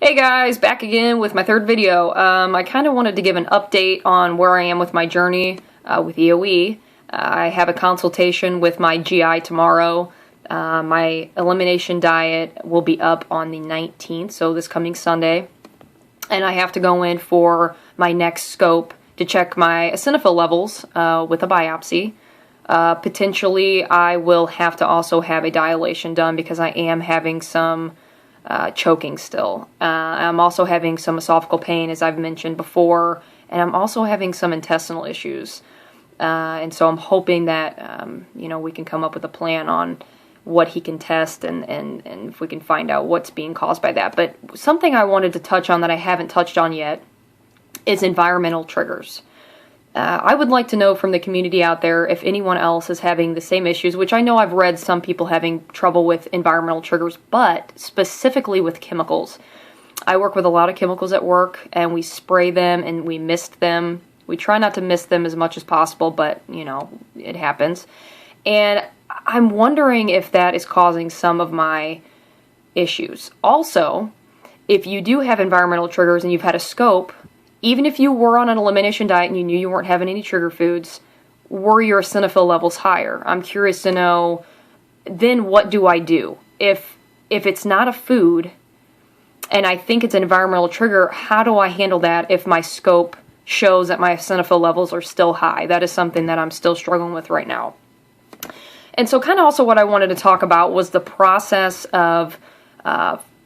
Hey guys, back again with my third video. I kind of wanted to give an update on where I am with my journey with EoE. I have a consultation with my GI tomorrow. My elimination diet will be up on the 19th, so this coming Sunday. And I have to go in for my next scope to check my eosinophil levels with a biopsy. Potentially, I will have to also have a dilation done because I am having some choking still. I'm also having some esophageal pain, as I've mentioned before, and I'm also having some intestinal issues. And so I'm hoping that, we can come up with a plan on what he can test and if we can find out what's being caused by that. But something I wanted to touch on that I haven't touched on yet is environmental triggers. I would like to know from the community out there if anyone else is having the same issues, which I know I've read some people having trouble with environmental triggers, but specifically with chemicals. I work with a lot of chemicals at work, and we spray them and we mist them. We try not to mist them as much as possible, but, it happens. And I'm wondering if that is causing some of my issues. Also, if you do have environmental triggers and you've had a scope, even if you were on an elimination diet and you knew you weren't having any trigger foods, were your eosinophil levels higher? I'm curious to know, then what do I do? If it's not a food and I think it's an environmental trigger, how do I handle that if my scope shows that my eosinophil levels are still high? That is something that I'm still struggling with right now. And so kind of also what I wanted to talk about was the process of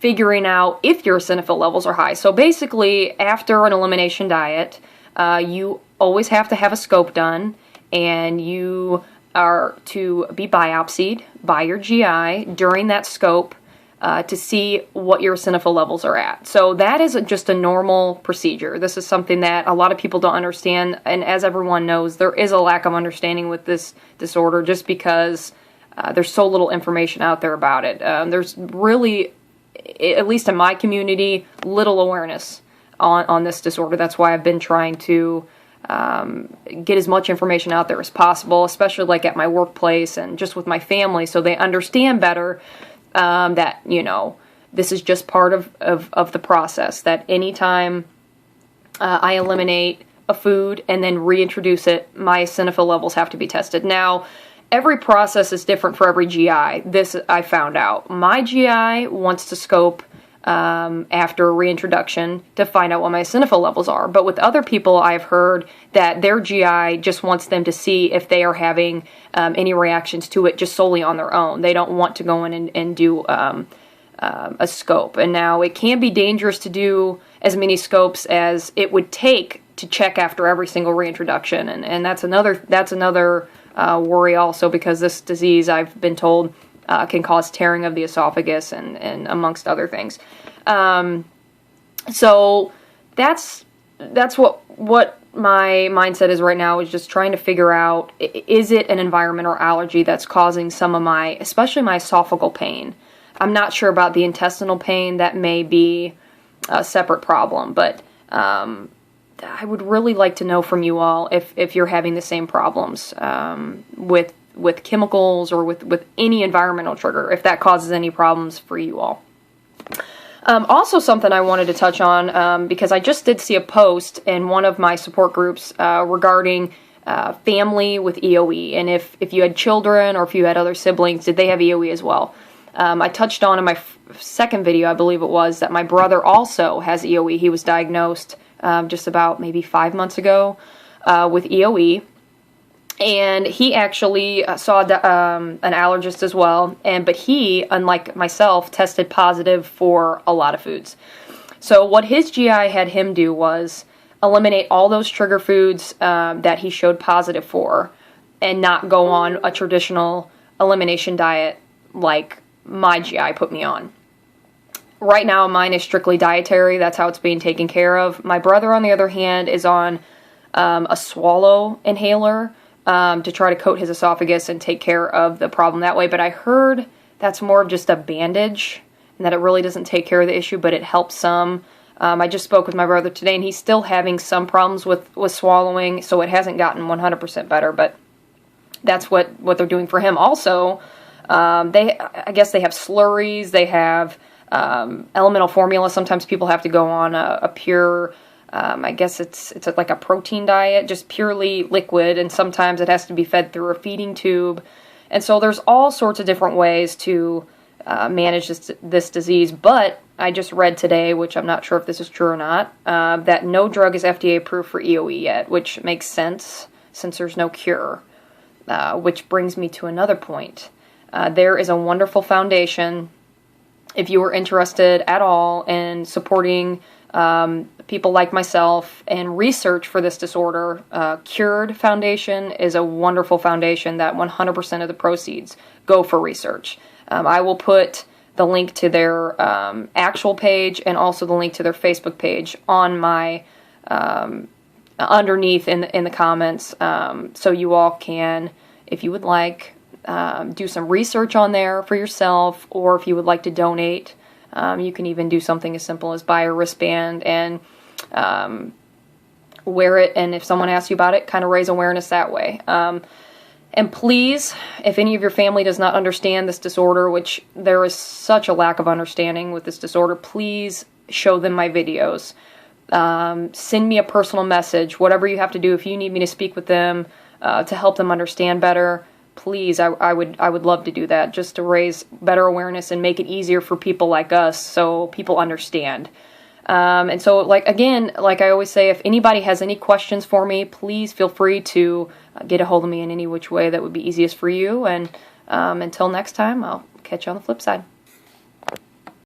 figuring out if your eosinophil levels are high. So basically, after an elimination diet, you always have to have a scope done, and you are to be biopsied by your GI during that scope to see what your eosinophil levels are at. So that is just a normal procedure. This is something that a lot of people don't understand, and as everyone knows, there is a lack of understanding with this disorder just because there's so little information out there about it. There's really, at least in my community, little awareness on this disorder. That's why I've been trying to get as much information out there as possible, especially like at my workplace and just with my family, so they understand better that, this is just part of the process, that anytime I eliminate a food and then reintroduce it, my eosinophil levels have to be tested. Now, every process is different for every GI. This I found out. My GI wants to scope after reintroduction to find out what my eosinophil levels are. But with other people, I've heard that their GI just wants them to see if they are having any reactions to it just solely on their own. They don't want to go in and do a scope. And now it can be dangerous to do as many scopes as it would take to check after every single reintroduction. And that's another worry also, because this disease, I've been told, can cause tearing of the esophagus and amongst other things. So that's what my mindset is right now, is just trying to figure out, is it an environment or allergy that's causing some of my, especially my esophageal pain. I'm not sure about the intestinal pain. That may be a separate problem, but I would really like to know from you all if you're having the same problems with chemicals or with any environmental trigger, if that causes any problems for you all. Also, something I wanted to touch on, because I just did see a post in one of my support groups regarding family with EoE, and if you had children or if you had other siblings, did they have EoE as well? I touched on in my second video, I believe it was, that my brother also has EoE. He was diagnosed just about maybe 5 months ago with EoE. And he actually saw an allergist as well, but he, unlike myself, tested positive for a lot of foods. So what his GI had him do was eliminate all those trigger foods that he showed positive for, and not go on a traditional elimination diet like my GI put me on. Right now, mine is strictly dietary. That's how it's being taken care of. My brother, on the other hand, is on a swallow inhaler to try to coat his esophagus and take care of the problem that way. But I heard that's more of just a bandage, and that it really doesn't take care of the issue, but it helps some. I just spoke with my brother today, and he's still having some problems with swallowing, so it hasn't gotten 100% better, but that's what they're doing for him. Also, I guess they have slurries, they have elemental formula. Sometimes people have to go on a pure, I guess it's like a protein diet, just purely liquid, and sometimes it has to be fed through a feeding tube. And so there's all sorts of different ways to manage this disease. But I just read today, which I'm not sure if this is true or not, that no drug is FDA approved for EoE yet, which makes sense since there's no cure. Which brings me to another point. There is a wonderful foundation, if you are interested at all in supporting people like myself and research for this disorder. Cured Foundation is a wonderful foundation that 100% of the proceeds go for research. I will put the link to their actual page and also the link to their Facebook page on my underneath in the comments, so you all can, if you would like, do some research on there for yourself, or if you would like to donate, you can even do something as simple as buy a wristband and wear it, and if someone asks you about it, kind of raise awareness that way. And please, if any of your family does not understand this disorder, which there is such a lack of understanding with this disorder, please show them my videos. Send me a personal message, whatever you have to do. If you need me to speak with them to help them understand better, please, I would love to do that, just to raise better awareness and make it easier for people like us so people understand. And so, like I always say, if anybody has any questions for me, please feel free to get a hold of me in any which way that would be easiest for you. And until next time, I'll catch you on the flip side.